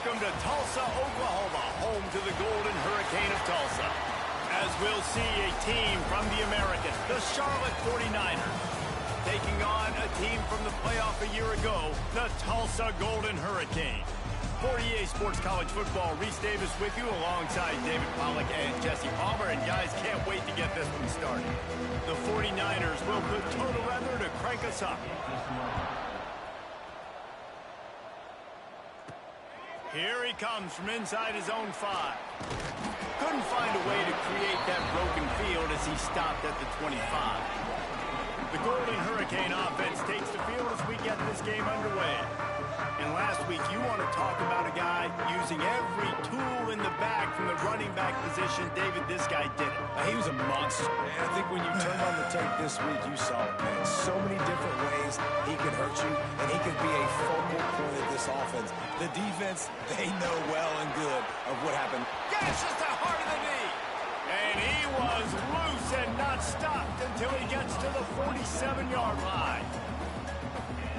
Welcome to Tulsa, Oklahoma, home to the Golden Hurricane of Tulsa. As we'll see a team from the American, the Charlotte 49ers, taking on a team from the playoff a year ago, the Tulsa Golden Hurricane. For EA Sports College Football, Reese Davis with you alongside David Pollack and Jesse Palmer. And guys, can't wait to get this one started. The 49ers will put total weather to crank us up. Here he comes from inside his own 5. Couldn't find a way to create that broken field as he stopped at the 25. The Golden Hurricane offense takes the field as we get this game underway. And last week, you want to talk about a guy using every tool in the bag from the running back position. David, this guy did it. He was a monster. And I think when you turned on the tape this week, you saw it, man. So many different ways he could hurt you, and he could be a focal point of this offense. The defense, they know well and good of what happened. Gashes the heart of the knee. And he was loose and not stopped until he gets to the 47-yard line.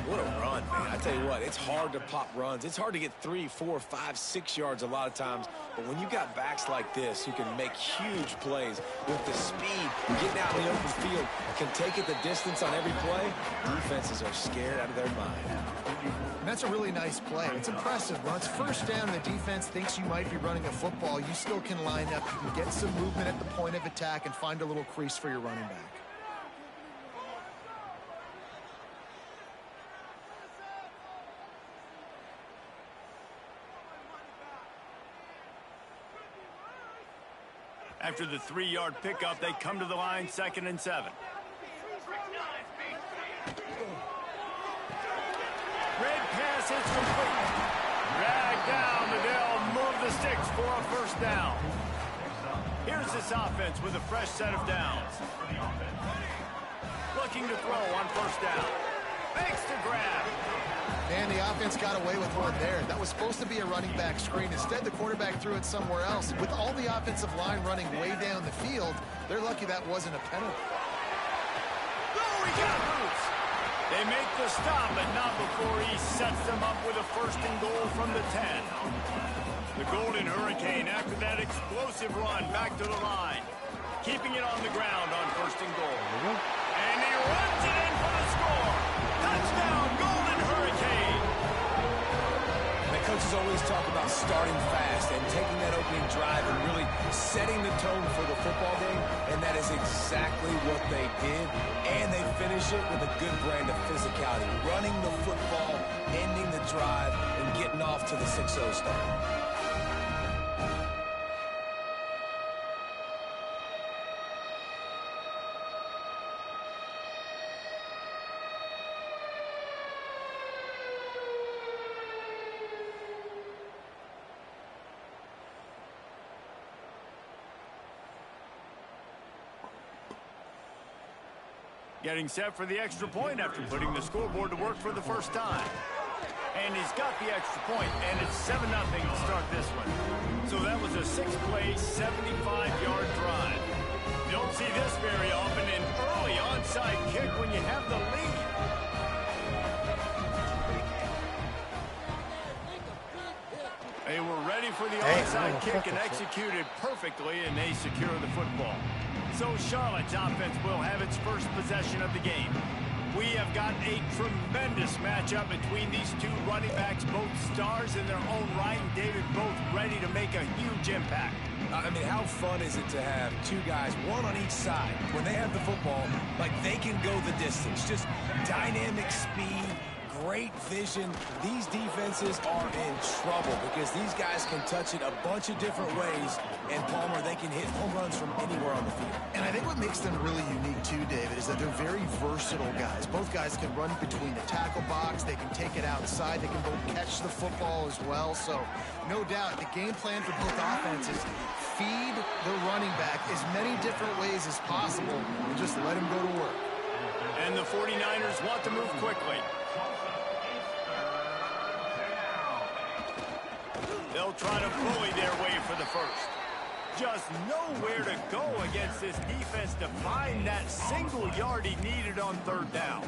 What a run, man. I tell you what, it's hard to pop runs. It's hard to get 3, 4, 5, 6 yards a lot of times. But when you got backs like this who can make huge plays with the speed, getting out in the open field, can take it the distance on every play, defenses are scared out of their mind. And that's a really nice play. It's impressive. When it's first down and the defense thinks you might be running a football, you still can line up. You can get some movement at the point of attack and find a little crease for your running back. After the 3-yard pickup, they come to the line, 2nd and 7. Red pass hits complete. Drag down, and they'll move the sticks for a first down. Here's this offense with a fresh set of downs. Looking to throw on first down. Fakes to grab. And the offense got away with one there. That was supposed to be a running back screen. Instead, the quarterback threw it somewhere else. With all the offensive line running way down the field, they're lucky that wasn't a penalty. Oh, he got loose. They make the stop, but not before he sets them up with a 1st and goal from the 10. The Golden Hurricane, after that explosive run back to the line, keeping it on the ground on 1st and goal. And he runs it in for the score. Touchdown, Golden Hurricane. The coaches always talk about starting fast and taking that opening drive and really setting the tone for the football game, and that is exactly what they did, and they finish it with a good brand of physicality, running the football, ending the drive, and getting off to the 6-0 start. Getting set for the extra point after putting the scoreboard to work for the first time. And he's got the extra point, and it's 7-0 to start this one. So that was a 6-play, 75-yard drive. You don't see this very often, an early onside kick when you have the lead. They were ready for the onside kick and executed perfectly, and they secure the football. So Charlotte's offense will have its first possession of the game. We have got a tremendous matchup between these two running backs, both stars in their own right, and David, both ready to make a huge impact. I mean, how fun is it to have two guys, one on each side, when they have the football, like they can go the distance, just dynamic speed, great vision. These defenses are in trouble because these guys can touch it a bunch of different ways, and Palmer, they can hit home runs from anywhere on the field. And I think what makes them really unique too, David, is that they're very versatile guys. Both guys can run between the tackle box, they can take it outside, they can both catch the football as well. So no doubt the game plan for both offenses, feed the running back as many different ways as possible and just let him go to work. And the 49ers want to move quickly. They'll try to bully their way for the first. Just nowhere to go against this defense to find that single yard he needed on third down.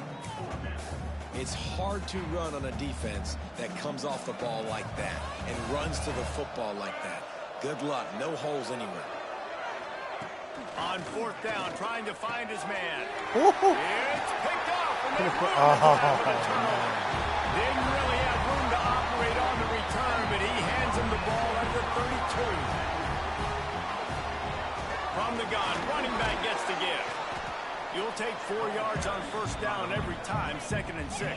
It's hard to run on a defense that comes off the ball like that and runs to the football like that. Good luck. No holes anywhere. On fourth down, trying to find his man. Ooh. It's picked off. And didn't really have room to operate on the return, but he hands him the ball at the 32. From the gun, running back gets the give. You'll take 4 yards on first down every time, 2nd and 6.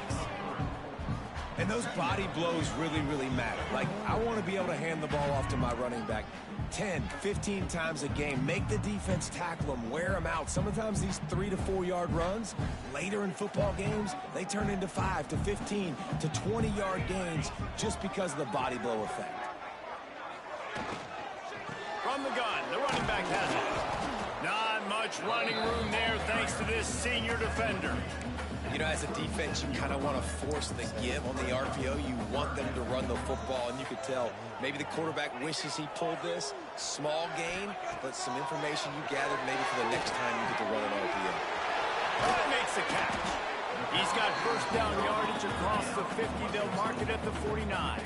And those body blows really, really matter. Like, I want to be able to hand the ball off to my running back 10, 15 times a game. Make the defense tackle them, wear them out. Sometimes these 3 to 4 yard runs, later in football games, they turn into 5 to 15 to 20 yard gains just because of the body blow effect. From the gun, the running back has it. Not much running room there thanks to this senior defender. You know, as a defense, you kind of want to force the give on the RPO. You want them to run the football, and you could tell maybe the quarterback wishes he pulled this. Small gain, but some information you gathered maybe for the next time you get to run an RPO. That makes the catch. He's got first down yardage across the 50. They'll mark it at the 49.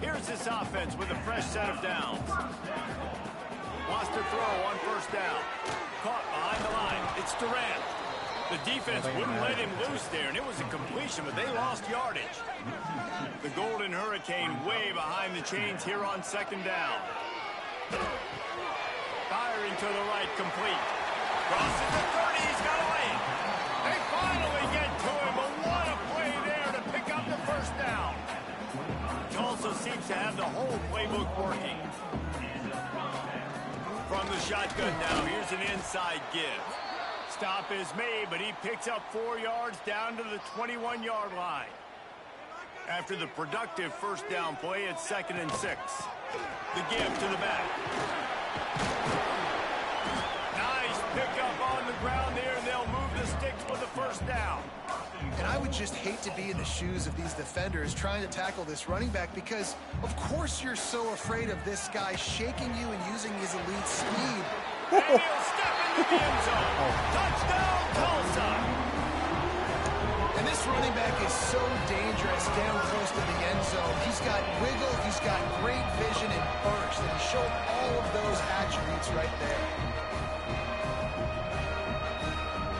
Here's this offense with a fresh set of downs. Wants to throw on first down. Caught behind the line. It's Durant. The defense wouldn't let him loose there, and it was a completion, but they lost yardage. The Golden Hurricane way behind the chains here on 2nd down. Firing to the right, complete. Crosses the 30, he's got a lane. They finally get to him, but what a play there to pick up the first down. Tulsa seems to have the whole playbook working. From the shotgun now, here's an inside give. Stop is made, but he picks up 4 yards down to the 21-yard line. After the productive first down play, it's 2nd and 6. The give to the back. Nice pickup on the ground there, and they'll move the sticks with the first down. And I would just hate to be in the shoes of these defenders trying to tackle this running back because, of course, you're so afraid of this guy shaking you and using his elite speed. And he'll step into the end zone. Touchdown, Tulsa. And this running back is so dangerous down close to the end zone. He's got wiggle, he's got great vision and burst, and he showed all of those attributes right there.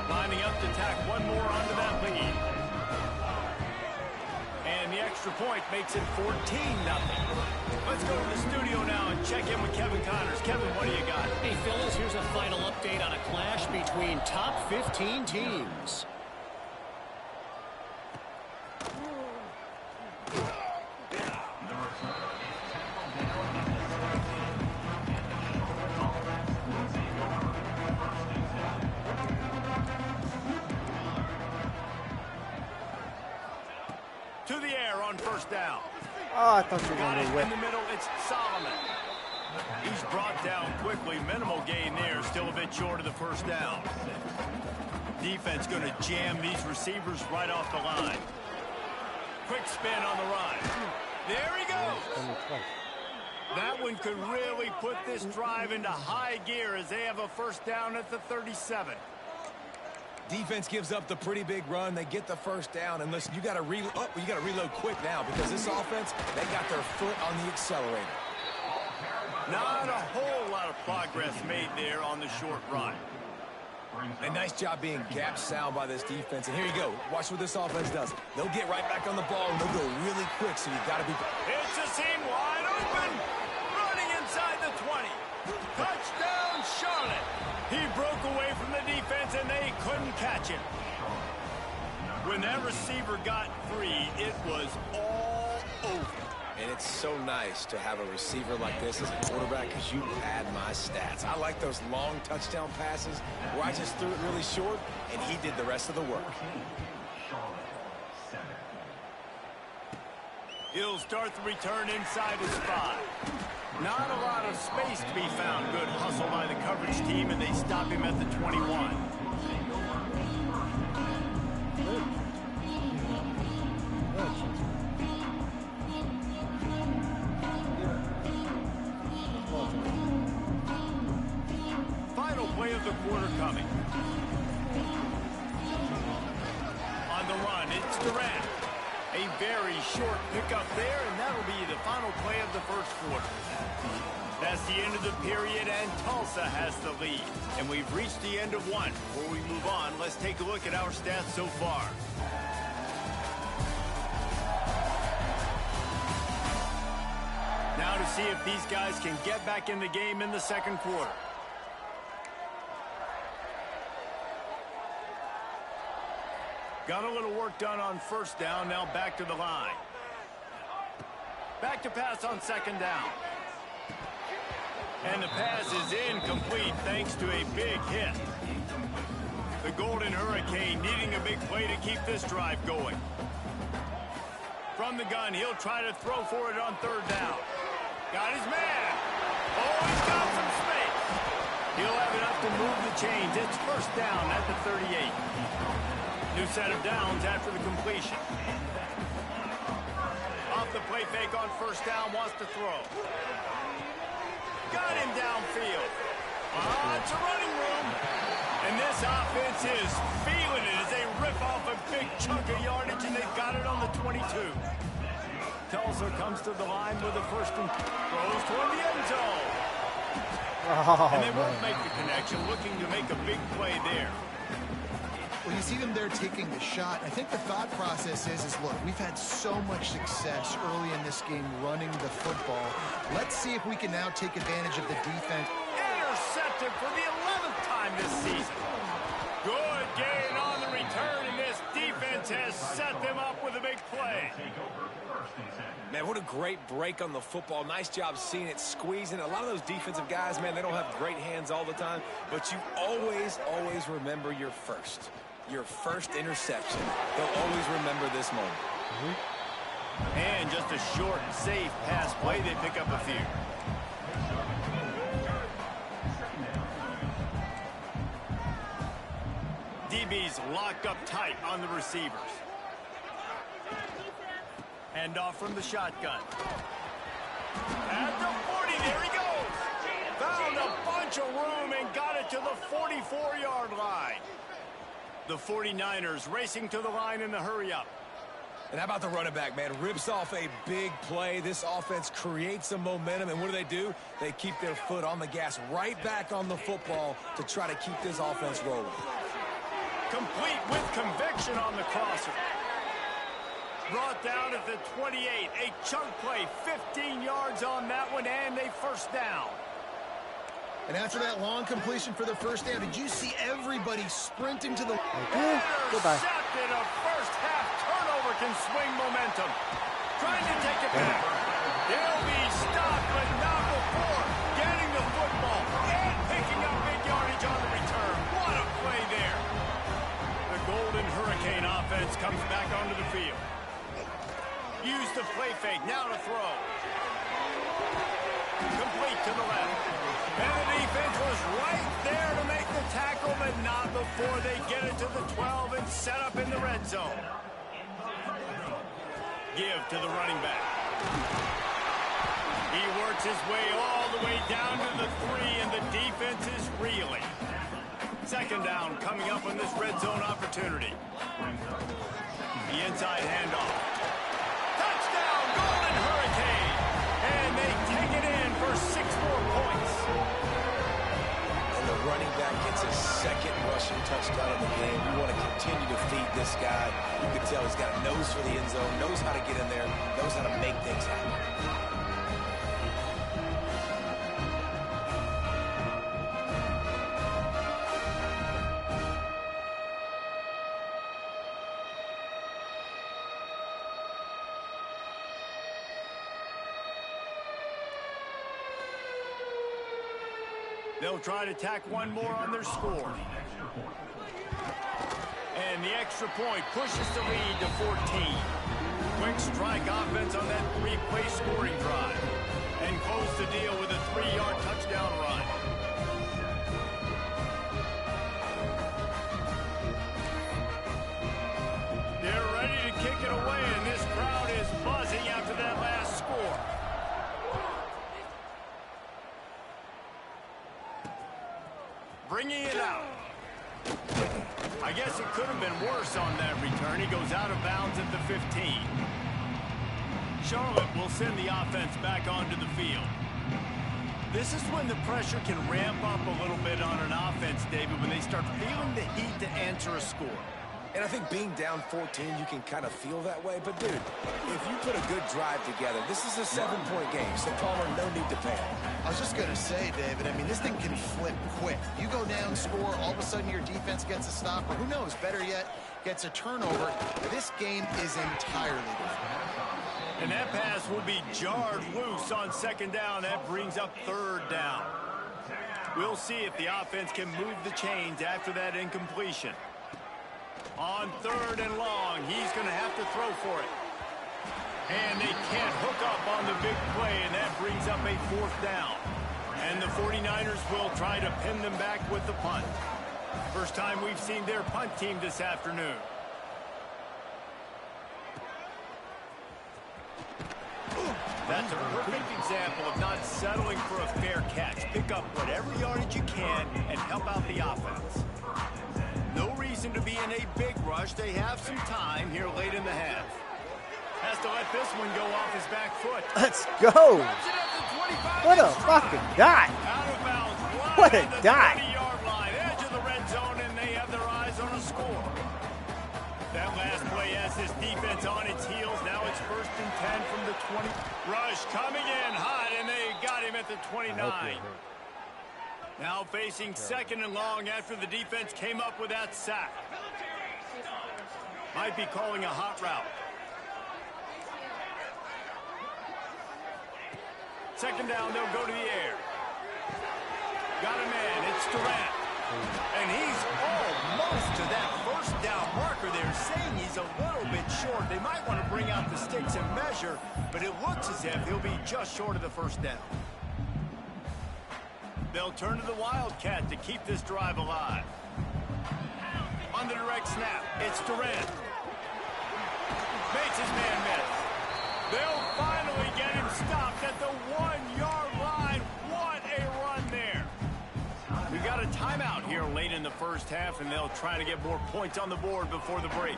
Lining up to tack one more onto that lead. And the extra point makes it 14-0. Let's go to the studio now and check in with Kevin Connors. Kevin, what do you got? Hey, fellas, here's a final update on a clash between top 15 teams. To the air on first down. Oh, I thought you were Got going it to whip. in the middle. It's Solomon. He's brought down quickly. Minimal gain there. Still a bit short of the first down. Defense going to jam these receivers right off the line. Quick spin on the run. There he goes. That one could really put this drive into high gear as they have a first down at the 37. Defense gives up the pretty big run. They get the first down. And listen, you got to reload quick now because this offense, they got their foot on the accelerator. Not a whole lot of progress made there on the short run. A nice job being gap sound by this defense. And here you go. Watch what this offense does. They'll get right back on the ball, and they'll go really quick, so you got to be... It's a seam wide open. Running inside the 20. Touchdown, Charlotte. He broke away from the defense, and they couldn't catch him. When that receiver got free, it was all over. And it's so nice to have a receiver like this as a quarterback because you pad my stats. I like those long touchdown passes where I just threw it really short, and he did the rest of the work. He'll start the return inside his 5. Not a lot of space to be found. Good hustle by the coverage team, and they stop him at the 21. play of the quarter coming. On the run, it's Durant. A very short pickup there, and that'll be the final play of the first quarter. That's the end of the period, and Tulsa has the lead. And we've reached the end of one. Before we move on, let's take a look at our stats so far. Now to see if these guys can get back in the game in the second quarter. Got a little work done on first down, now back to the line. Back to pass on second down. And the pass is incomplete thanks to a big hit. The Golden Hurricane needing a big play to keep this drive going. From the gun, he'll try to throw for it on third down. Got his man. Oh, he's got some space. He'll have enough to move the chains. It's first down at the 38. New set of downs after the completion. Off the play fake on first down, wants to throw. Got him downfield. It's a running room. And this offense is feeling it as they rip off a big chunk of yardage, and they've got it on the 22. Tulsa comes to the line with a first and throws toward the end zone. And they won't make the connection, looking to make a big play there. Well, you see them there taking the shot. I think the thought process is look, we've had so much success early in this game running the football. Let's see if we can now take advantage of the defense. Intercepted for the 11th time this season. Good gain on the return, and this defense has set them up with a big play. Man, what a great break on the football. Nice job seeing it, squeezing. A lot of those defensive guys, man, they don't have great hands all the time, but you always remember your first interception. They'll always remember this moment. And just a short, safe pass play. They pick up a few. DB's locked up tight on the receivers. Hand off from the shotgun. At the 40, there he goes. Found a bunch of room and got it to the 44-yard line. The 49ers racing to the line in the hurry-up. And how about the running back, man? Rips off a big play. This offense creates some momentum, and what do? They keep their foot on the gas, right back on the football to try to keep this offense rolling. Complete with conviction on the crosser. Brought down at the 28. A chunk play, 15 yards on that one, and a first down. And after that long completion for the first down, did you see everybody sprinting to the... Goodbye. Intercepted. A first-half turnover can swing momentum. Trying to take it back. He'll be stopped, but not before getting the football and picking up big yardage on the return. What a play there. The Golden Hurricane offense comes back onto the field. Use the play fake, now to throw. Complete to the left. And the defense was right there to make the tackle, but not before they get it to the 12 and set up in the red zone. Give to the running back. He works his way all the way down to the 3, and the defense is reeling. Second down coming up on this red zone opportunity. The inside handoff. Touchdown, Golden Hurricane! And they take it in for 6 more points. And the running back gets his second rushing touchdown of the game. We want to continue to feed this guy. You can tell he's got a nose for the end zone, knows how to get in there, knows how to make things happen. They'll try to tack one more on their score. And the extra point pushes the lead to 14. Quick strike offense on that 3-play scoring drive. And close the deal with a 3-yard touchdown run. They're ready to kick it away, and this crowd is buzzing after that last score. bringing it out. I guess it could have been worse on that return. He goes out of bounds at the 15. Charlotte will send the offense back onto the field. This is when the pressure can ramp up a little bit on an offense, David, when they start feeling the heat to answer a score. And I think being down 14, you can kind of feel that way. But, dude, if you put a good drive together, this is a 7-point game, so Palmer, no need to panic. I was just going to say, David, I mean, this thing can flip quick. You go down, score, all of a sudden your defense gets a stop, or who knows, better yet, gets a turnover. This game is entirely different. And that pass will be jarred loose on second down. That brings up third down. We'll see if the offense can move the chains after that incompletion. On third and long, he's going to have to throw for it. And they can't hook up on the big play, and that brings up a fourth down. And the 49ers will try to pin them back with the punt. First time we've seen their punt team this afternoon. That's a perfect example of not settling for a fair catch. Pick up whatever yardage you can and help out the offense. No reason to be in a big rush. They have some time here late in the half. Has to let this one go off his back foot. Let's go. What a fucking dot. Out of bounds. What a dot. 20-yard line, edge of the red zone, and they have their eyes on a score. That last play has this defense on its heels. Now it's 1st and 10 from the 20. Rush coming in hot, and they got him at the 29. Now facing 2nd and long after the defense came up with that sack. Might be calling a hot route. 2nd down, they'll go to the air. Got a man, it's Durant. And he's almost to that 1st down marker. They're saying he's a little bit short. They might want to bring out the sticks and measure, but it looks as if he'll be just short of the 1st down. They'll turn to the Wildcat to keep this drive alive. On the direct snap, it's Durant. Makes his man miss. They'll finally get him stopped at the 1-yard line. What a run there. We got a timeout here late in the first half, and they'll try to get more points on the board before the break.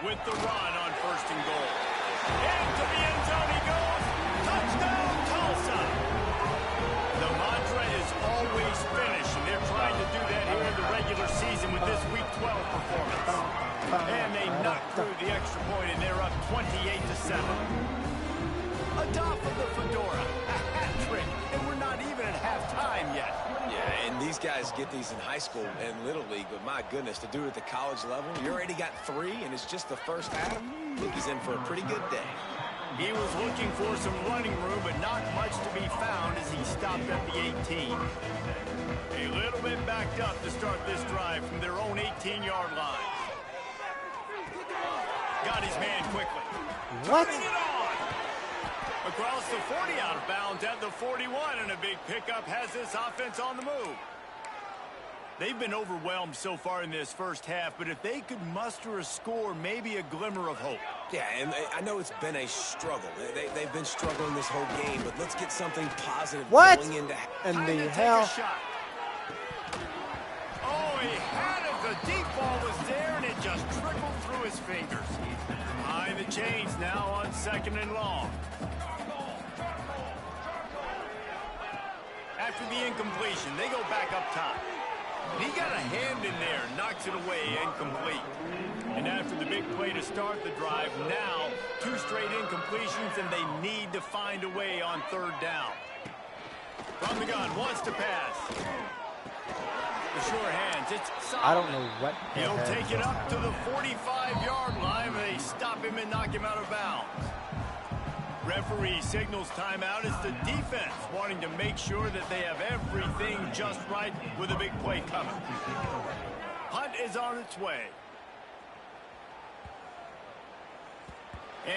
With the run on 1st and goal. Into the end zone he goes. Touchdown, Tulsa. The mantra is always finish, and they're trying to do that here in the regular season with this Week 12 performance. And they knocked through the extra point, and they're up 28-7. Adopt of the Fedora, a hat trick, and we're not even at halftime yet. Yeah, and these guys get these in high school and Little League, but my goodness, to do it at the college level, you already got 3, and it's just the first half. I think he's in for a pretty good day. He was looking for some running room, but not much to be found as he stopped at the 18. A little bit backed up to start this drive from their own 18-yard line. Got his man quickly. What? Turning it on. Across the 40, out of bounds at the 41, and a big pickup has this offense on the move. They've been overwhelmed so far in this first half, but if they could muster a score, maybe a glimmer of hope. Yeah, and I know it's been a struggle. They've been struggling this whole game, but let's get something positive What? going into... And Time the to take hell? a shot. Oh, he had it. The deep ball was there, and it just trickled through his fingers. Behind the chains now on 2nd and long. After the incompletion, they go back up top. He got a hand in there, knocks it away, incomplete. And after the big play to start the drive, now 2 straight incompletions, and they need to find a way on 3rd down. From the gun, wants to pass. The sure hands, it's solid. I don't know what. He'll take it up to the 45-yard line, and they stop him and knock him out of bounds. Referee signals timeout. It's the defense wanting to make sure that they have everything just right with a big play coming. Punt is on its way.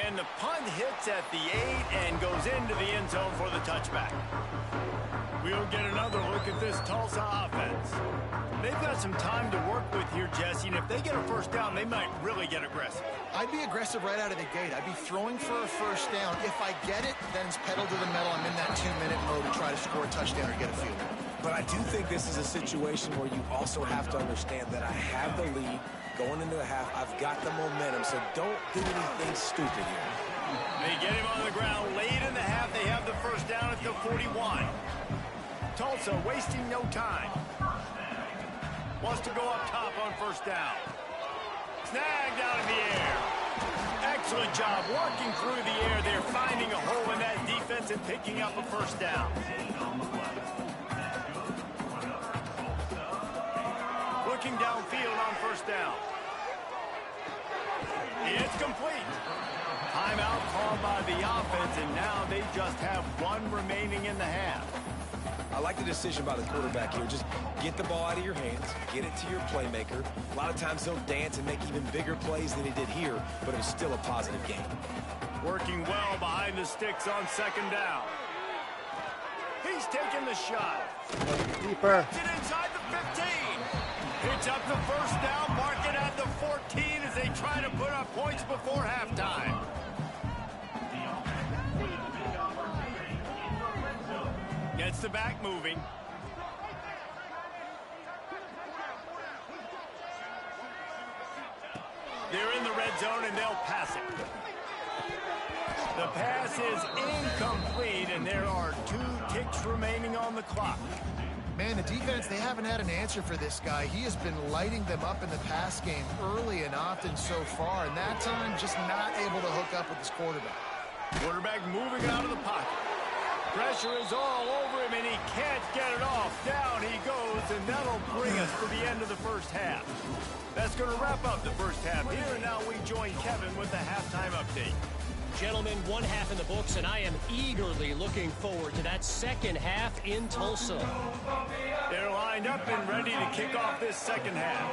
And the punt hits at the 8 and goes into the end zone for the touchback. We'll get another look at this Tulsa offense. they've got some time to work with here, Jesse, and if they get a first down, they might really get aggressive. I'd be aggressive right out of the gate. I'd be throwing for a first down. If I get it, then it's pedal to the metal. I'm in that 2-minute mode to try to score a touchdown or get a field goal. But I do think this is a situation where you also have to understand that I have the lead going into the half. I've got the momentum, so don't do anything stupid here. They get him on the ground late in the half. They have the first down at the 41. Tulsa wasting no time. Wants to go up top on first down. Snagged out in the air. Excellent job working through the air. They're finding a hole in that defense and picking up a first down. Looking downfield on first down. It's complete. Timeout called by the offense, and now they just have one remaining in the half. I like the decision by the quarterback here. Just get the ball out of your hands, get it to your playmaker. A lot of times he'll dance and make even bigger plays than he did here, but it was still a positive game. Working well behind the sticks on second down. He's taking the shot. Deeper. Gets it inside the 15. Picks up the first down, mark it at the 14 as they try to put up points before halftime. Gets the back moving. They're in the red zone and they'll pass it. The pass is incomplete and there are 2 ticks remaining on the clock. Man, the defense, they haven't had an answer for this guy. He has been lighting them up in the pass game early and often so far, and that time just not able to hook up with his quarterback. Quarterback moving out of the pocket. Pressure is all over him, and he can't get it off. Down he goes, and that'll bring us to the end of the first half. That's going to wrap up the first half here, and now we join Kevin with the halftime update. Gentlemen, one half in the books, and I am eagerly looking forward to that second half in Tulsa. They're lined up and ready to kick off this second half.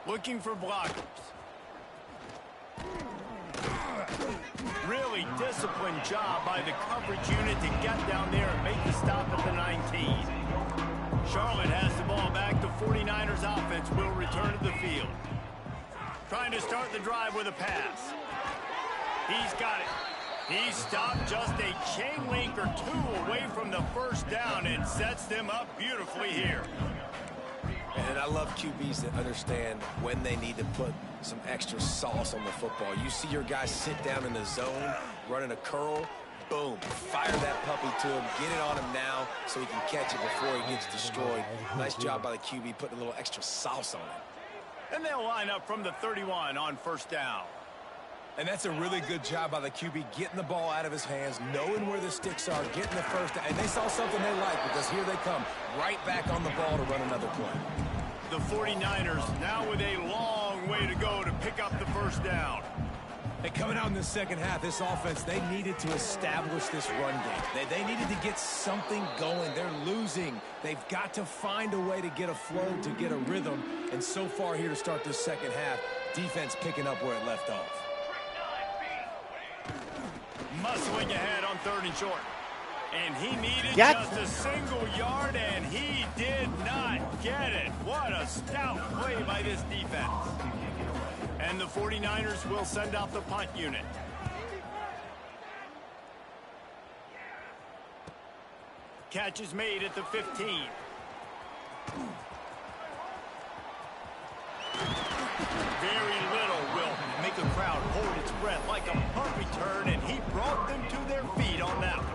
Looking for blockers. Really disciplined job by the coverage unit to get down there and make the stop at the 19. Charlotte has the ball back. The 49ers offense will return to the field. Trying to start the drive with a pass. He's got it. He stopped just a chain link or 2 away from the first down and sets them up beautifully here. And I love QBs that understand when they need to put some extra sauce on the football. You see your guys sit down in the zone, running a curl, boom, fire that puppy to him, get it on him now so he can catch it before he gets destroyed. Nice job by the QB putting a little extra sauce on it. And they'll line up from the 31 on first down. And that's a really good job by the QB getting the ball out of his hands, knowing where the sticks are, getting the first down. And they saw something they like because here they come right back on the ball to run another play. The 49ers now with a long way to go to pick up the first down. And coming out in the second half, this offense, they needed to establish this run game. They needed to get something going. They're losing. They've got to find a way to get a flow, to get a rhythm. And so far here to start this second half, defense picking up where it left off. Muscling ahead on 3rd and short. And he needed just a single yard, and he did not get it. What a stout play by this defense. And the 49ers will send out the punt unit. Catch is made at the 15. Very little will make a crowd hold its breath like a punt return, and he brought them to their feet on that one.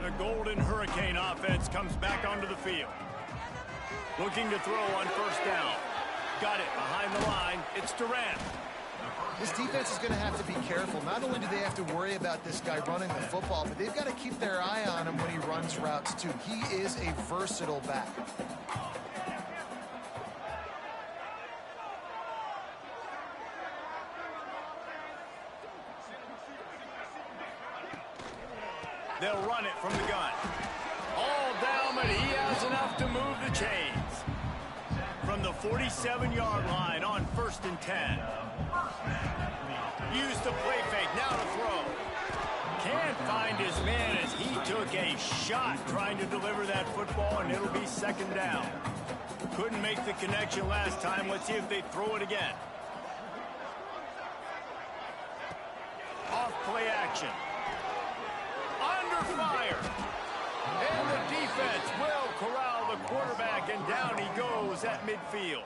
The Golden Hurricane offense comes back onto the field. Looking to throw on first down. Got it behind the line. It's Durant. This defense is going to have to be careful. Not only do they have to worry about this guy running the football, but they've got to keep their eye on him when he runs routes, too. He is a versatile back. They'll run it from the gun. All down, but he has enough to move the chains. From the 47-yard line on 1st and 10. Use the play fake, now to throw. behind his man as he took a shot trying to deliver that football, and it'll be second down. Couldn't make the connection last time. Let's see if they throw it again. Off play action. Under fire. And the defense will corral the quarterback, and down he goes at midfield.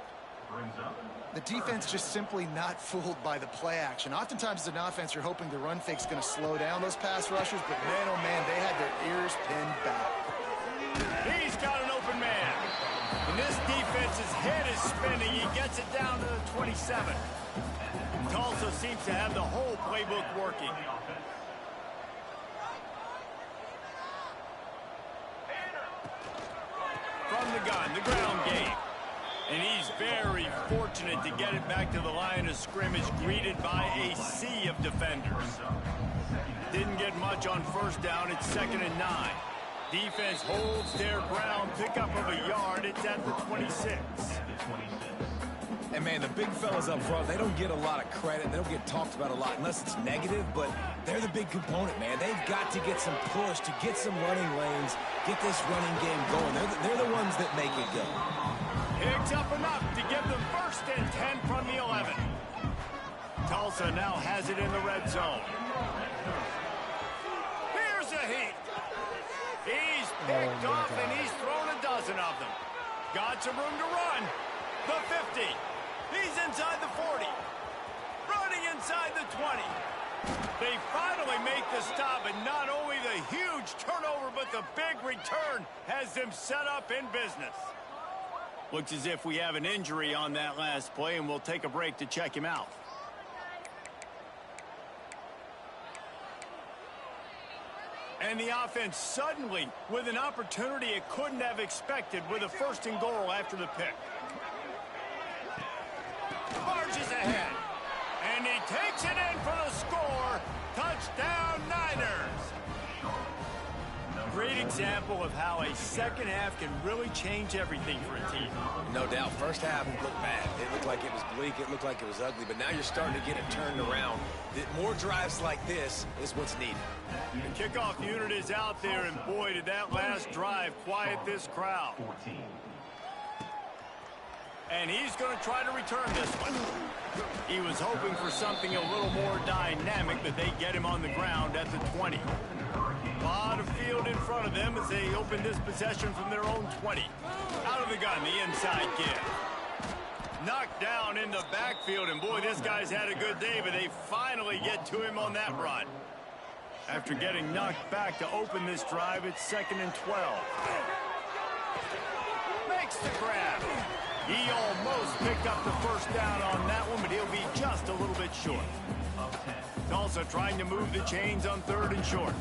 The defense just simply not fooled by the play action. Oftentimes as an offense, you're hoping the run fake's going to slow down those pass rushers, but man, oh man, they had their ears pinned back. He's got an open man. And this defense's head is spinning. He gets it down to the 27. Tulsa seems to have the whole playbook working. From the gun, the ground game. And he's very fortunate to get it back to the line of scrimmage, greeted by a sea of defenders. Didn't get much on first down. It's 2nd and 9. Defense holds their ground. Pickup of a yard. It's at the 26. And, man, the big fellas up front, they don't get a lot of credit. They don't get talked about a lot unless it's negative, but they're the big component, man. They've got to get some push, to get some running lanes, get this running game going. They're the ones that make it go. Picks up enough to give them 1st and 10 from the 11. Tulsa now has it in the red zone. Here's a heat. He's picked off, and he's thrown a dozen of them. Got some room to run. The 50. He's inside the 40. Running inside the 20. They finally make the stop, and not only the huge turnover, but the big return has them set up in business. Looks as if we have an injury on that last play, and we'll take a break to check him out. And the offense suddenly with an opportunity it couldn't have expected with a 1st and goal after the pick. Marches ahead. And he takes it in for the score. Touchdown, Niners. Great example of how a second half can really change everything for a team. No doubt. First half looked bad. It looked like it was bleak. It looked like it was ugly. But now you're starting to get it turned around. More drives like this is what's needed. The kickoff unit is out there, and boy, did that last drive quiet this crowd. And he's going to try to return this one. He was hoping for something a little more dynamic, but they get him on the ground at the 20. A lot of field in front of them as they open this possession from their own 20. Out of the gun, the inside give. Knocked down in the backfield, and boy, this guy's had a good day, but they finally get to him on that run. After getting knocked back to open this drive, it's 2nd and 12. Makes the grab. He almost picked up the 1st down on that one, but he'll be just a little bit short. Tulsa trying to move the chains on 3rd and short.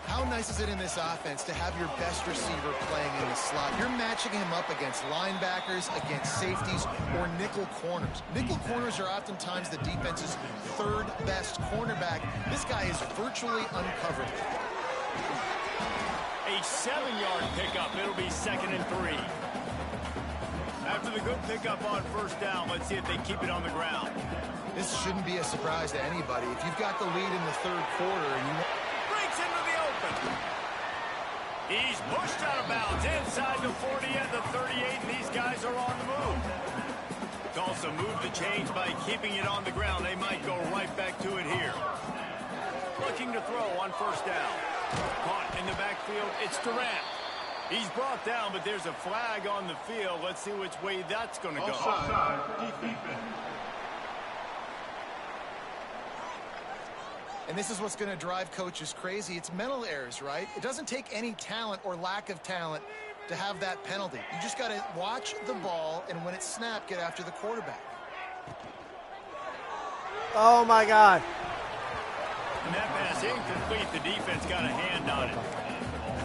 How nice is it in this offense to have your best receiver playing in the slot? You're matching him up against linebackers, against safeties, or nickel corners. Nickel corners are oftentimes the defense's 3rd best cornerback. This guy is virtually uncovered. A 7-yard pickup. It'll be 2nd and 3. After the good pickup on 1st down, let's see if they keep it on the ground. This shouldn't be a surprise to anybody. If you've got the lead in the 3rd quarter and you breaks into the open. He's pushed out of bounds inside the 40 and the 38, and these guys are on the move. Tulsa moved the chains by keeping it on the ground. They might go right back to it here. Looking to throw on 1st down. Caught in the backfield. It's Durant. He's brought down, but there's a flag on the field. Let's see which way that's going to go. Offside for defense. And this is what's going to drive coaches crazy. It's mental errors, right? It doesn't take any talent or lack of talent to have that penalty. You just got to watch the ball, and when it's snapped, get after the quarterback. Oh, my God. And that pass incomplete. The defense got a hand on it.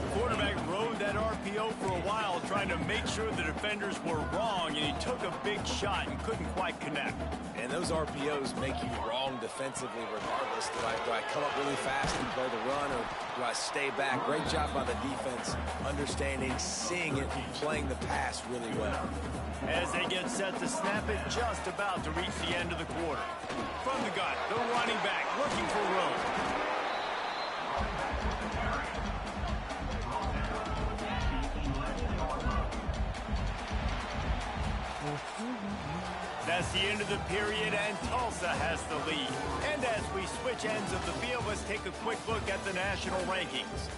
The quarterback rode that RPO for a while, trying to make sure the defenders were wrong, and he took a big shot and couldn't quite connect. And those RPOs make you wrong defensively regardless. Do I come up really fast and play the run, or do I stay back? Great job by the defense, understanding, seeing it, playing the pass really well. As they get set to snap it, just about to reach the end of the quarter. From the gun, the running back looking for room. the end of the period, and Tulsa has the lead. And as we switch ends of the field, let's take a quick look at the national rankings.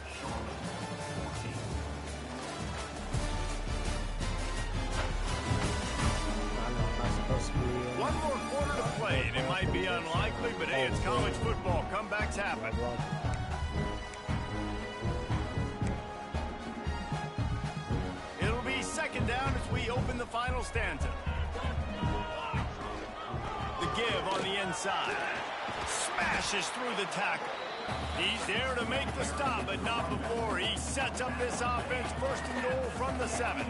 One more quarter to play, and it might be unlikely, but hey, it's college football. Comebacks happen. It'll be second down as we open the final stanza. The give on the inside. Smashes through the tackle. He's there to make the stop, but not before he sets up this offense first and goal from the 7.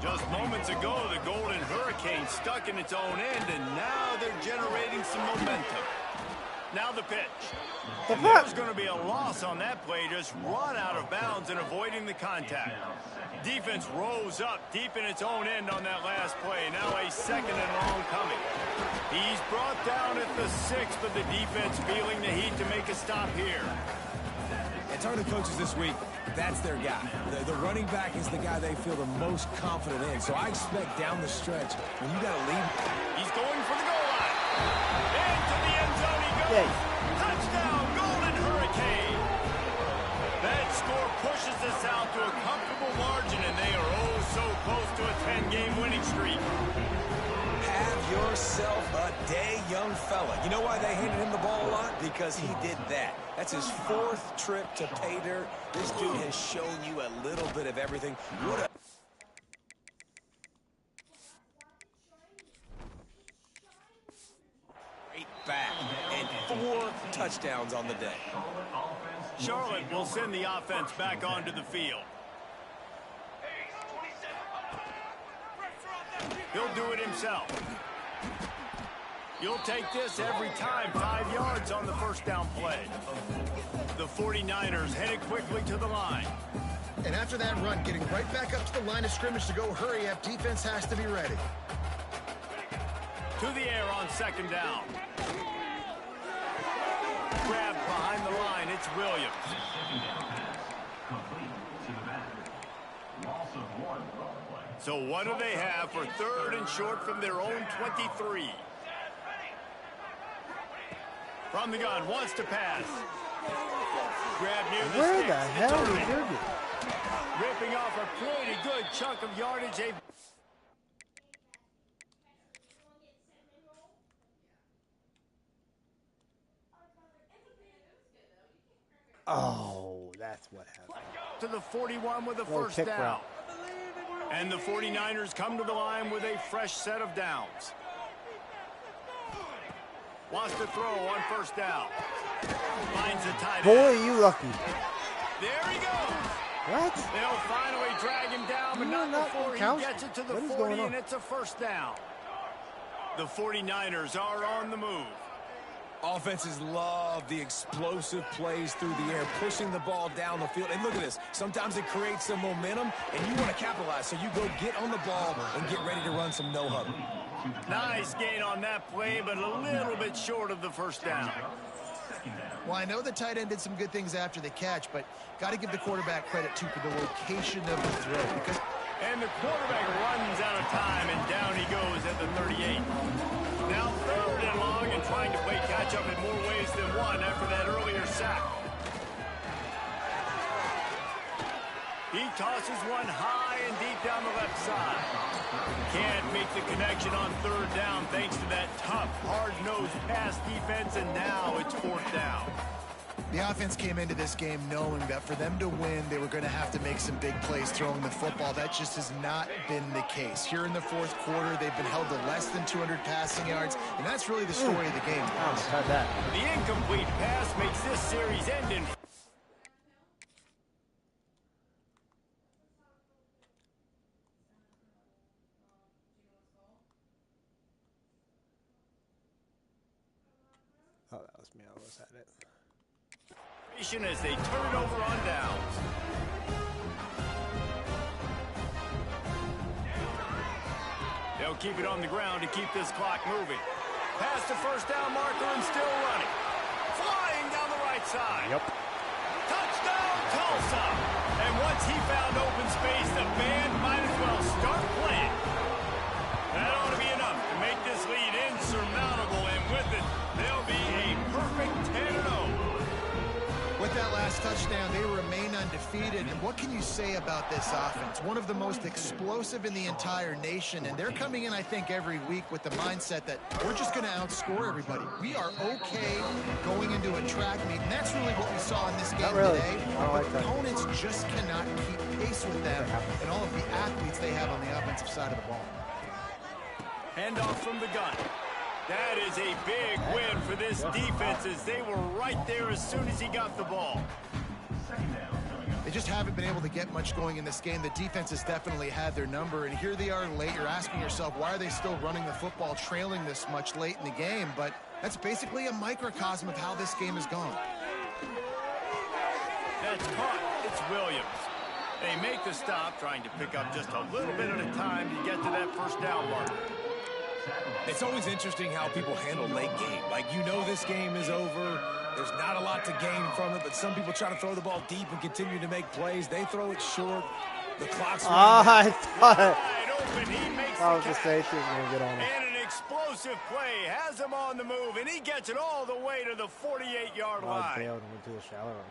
Just moments ago, the Golden Hurricane stuck in its own end, and now they're generating some momentum. Now the pitch. And there's going to be a loss on that play, just run out of bounds and avoiding the contact. Defense rose up deep in its own end on that last play. Now a second and long coming. He's brought down at the 6, but the defense feeling the heat to make a stop here. And talking to coaches this week, that's their guy. The running back is the guy they feel the most confident in. So I expect down the stretch, when you got to lead. He's going for the goal line. Into the end zone he goes. Yay. Touchdown, Golden Hurricane. That score pushes us out to a comfortable margin, and they are oh so close to a 10-game winning streak. Have yourself a day, young fella. You know why they handed him the ball a lot? Because he did that. That's his 4th trip to pay dirt. This dude has shown you a little bit of everything. What a... Great back and 4 touchdowns on the day. Charlotte will send the offense back onto the field. He'll do it himself. You'll take this every time. 5 yards on the first down play. The 49ers headed quickly to the line. And after that run, getting right back up to the line of scrimmage to go hurry up, defense has to be ready. To the air on second down. Grabbed behind the line, it's Williams. So what do they have for 3rd and short from their own 23? From the gun, wants to pass. Grab near the Where sticks. the hell did you do? Ripping off a pretty good chunk of yardage. Oh, that's what happened. To the 41 with a Little first kick down. route. And the 49ers come to the line with a fresh set of downs. Wants to throw on first down. Finds a tight end. Boy, you lucky. There he goes. What? They'll finally drag him down, but not before he gets it to the 40, and it's a first down. The 49ers are on the move. Offenses love the explosive plays through the air, pushing the ball down the field. And look at this. Sometimes it creates some momentum, and you want to capitalize. So you go get on the ball and get ready to run some no-huddle. Nice gain on that play, but a little bit short of the first down. Well, I know the tight end did some good things after the catch, but got to give the quarterback credit, too, for the location of the throw. And the quarterback runs out of time, and down he goes at the 38. Now 3rd and long, and trying to play catch-up in more ways than one after that earlier sack. He tosses one high and deep down the left side. Can't make the connection on 3rd down thanks to that tough, hard-nosed pass defense, and now it's 4th down. The offense came into this game knowing that for them to win, they were going to have to make some big plays throwing the football. That just has not been the case. Here in the 4th quarter, they've been held to less than 200 passing yards, and that's really the story of the game. The incomplete pass makes this series end in... Oh, that was me. I was at it. As they turn it over on downs. They'll keep it on the ground to keep this clock moving. Past the first down marker and still running. Flying down the right side. Yep. Touchdown, Tulsa. And once he found open space, the band might as well start playing. That ought to be enough to make this touchdown, they remain undefeated. And what can you say about this offense? One of the most explosive in the entire nation. And they're coming in, I think, every week with the mindset that we're just going to outscore everybody. We are okay going into a track meet. And that's really what we saw in this game today. But opponents just cannot keep pace with them and all of the athletes they have on the offensive side of the ball. Handoff from the gun. That is a big win for this defense as they were right there as soon as he got the ball. They just haven't been able to get much going in this game. The defense has definitely had their number, and here they are late. You're asking yourself, why are they still running the football, trailing this much late in the game? But that's basically a microcosm of how this game has gone. That's caught. It's Williams. They make the stop, trying to pick up just a little bit at a time to get to that first down marker. It's always interesting how people handle late game. Like, you know this game is over. There's not a lot to gain from it, but some people try to throw the ball deep and continue to make plays. They throw it short. The clock's I thought open. He makes I was the just saying she was going to get on it. And an explosive play has him on the move, and he gets it all the way to the 48-yard line.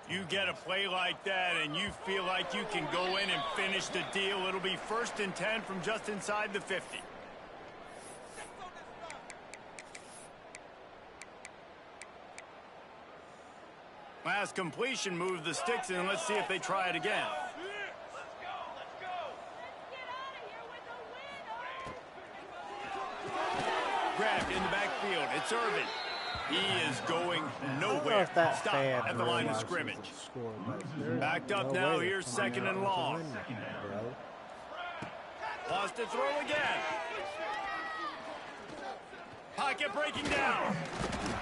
You get a play like that, and you feel like you can go in and finish the deal. It'll be 1st and 10 from just inside the 50. Last completion moved the sticks in. Let's see if they try it again. Grabbed in the backfield. It's Irvin. He is going nowhere. Stop at the line of scrimmage. Backed up now. Here's 2nd and long. Lost to throw again. Pocket breaking down.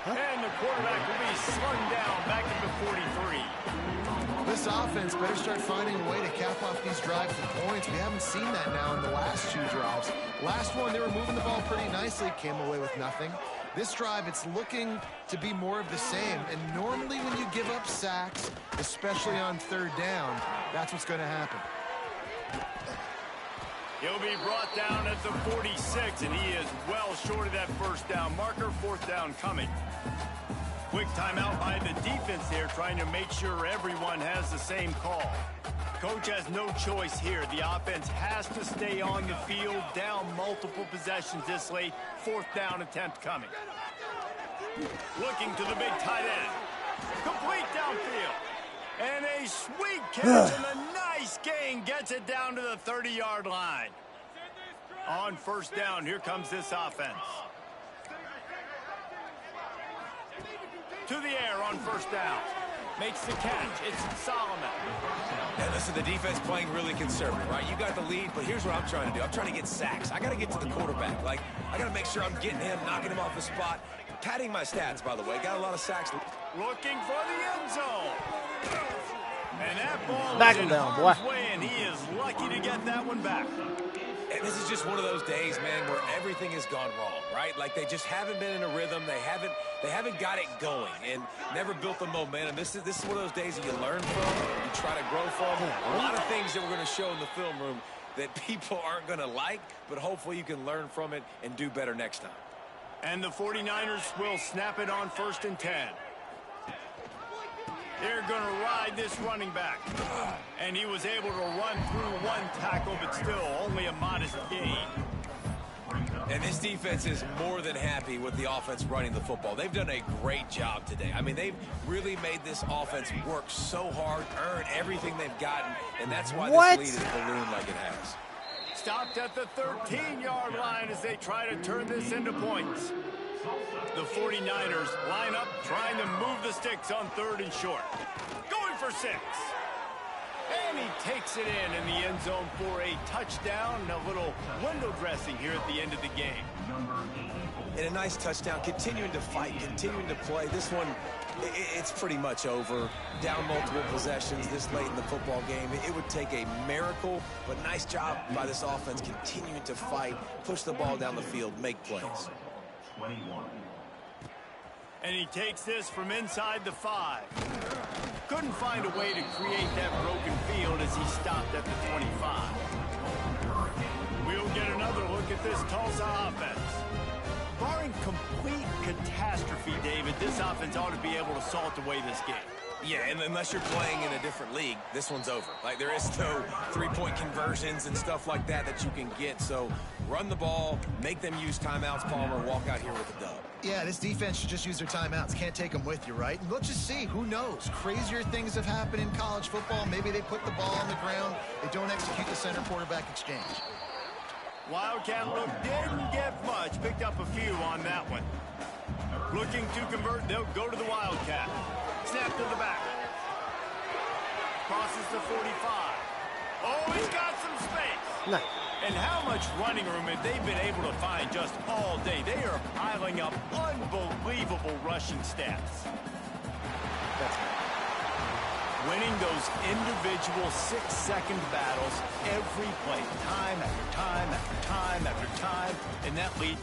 And the quarterback will be slung down back at the 43. This offense better start finding a way to cap off these drives with points. We haven't seen that now in the last 2 drives. Last one, they were moving the ball pretty nicely, came away with nothing. This drive, it's looking to be more of the same. And normally when you give up sacks, especially on 3rd down, that's what's going to happen. He'll be brought down at the 46, and he is well short of that first down marker. 4th down coming. Quick timeout by the defense there, trying to make sure everyone has the same call. Coach has no choice here. The offense has to stay on the field, down multiple possessions this late. 4th down attempt coming. Looking to the big tight end. Complete downfield. And a sweet catch and a nice gain gets it down to the 30-yard line. On 1st down, here comes this offense. To the air on 1st down. Makes the catch. It's Solomon. Now listen, the defense playing really conservative, right? You got the lead, but here's what I'm trying to do. I'm trying to get sacks. I got to get to the quarterback. Like, I got to make sure I'm getting him, knocking him off the spot. Padding my stats, by the way. Got a lot of sacks. Looking for the end zone. And that ball Back is in down, harm's boy. way, and he is lucky to get that one back. And this is just one of those days, man, where everything has gone wrong, right? Like, they just haven't been in a rhythm. They haven't got it going and never built the momentum. This is one of those days that you learn from, you try to grow from. A lot of things that we're going to show in the film room that people aren't going to like, but hopefully you can learn from it and do better next time. And the 49ers will snap it on 1st and 10. They're going to ride this running back. And he was able to run through 1 tackle, but still only a modest gain. And this defense is more than happy with the offense running the football. They've done a great job today. I mean, they've really made this offense work so hard, earn everything they've gotten, and that's why this lead is ballooned like it has. Stopped at the 13-yard line as they try to turn this into points. The 49ers line up, trying to move the sticks on 3rd and short. Going for 6. And he takes it in the end zone for a touchdown. A little window dressing here at the end of the game. And a nice touchdown, continuing to fight, continuing to play. This one, it's pretty much over. Down multiple possessions this late in the football game. It would take a miracle, but nice job by this offense continuing to fight, push the ball down the field, make plays. And he takes this from inside the 5. Couldn't find a way to create that broken field as he stopped at the 25. We'll get another look at this Tulsa offense. Barring complete catastrophe, David, this offense ought to be able to salt away this game. Yeah, and unless you're playing in a different league, this one's over. Like, there is no three-point conversions and stuff like that that you can get. So run the ball, make them use timeouts, Palmer, and walk out here with a dub. Yeah, this defense should just use their timeouts. Can't take them with you, right? And let's just see. Who knows? Crazier things have happened in college football. Maybe they put the ball on the ground. They don't execute the center-quarterback exchange. Wildcat look didn't get much. Picked up a few on that one. Looking to convert, they'll go to the Wildcat. Snap to the back. Crosses the 45. Oh, he's got some space. Nice. And how much running room have they been able to find just all day? They are piling up unbelievable rushing stats. Winning those individual 6-second battles every play, time after time after time after time, and that lead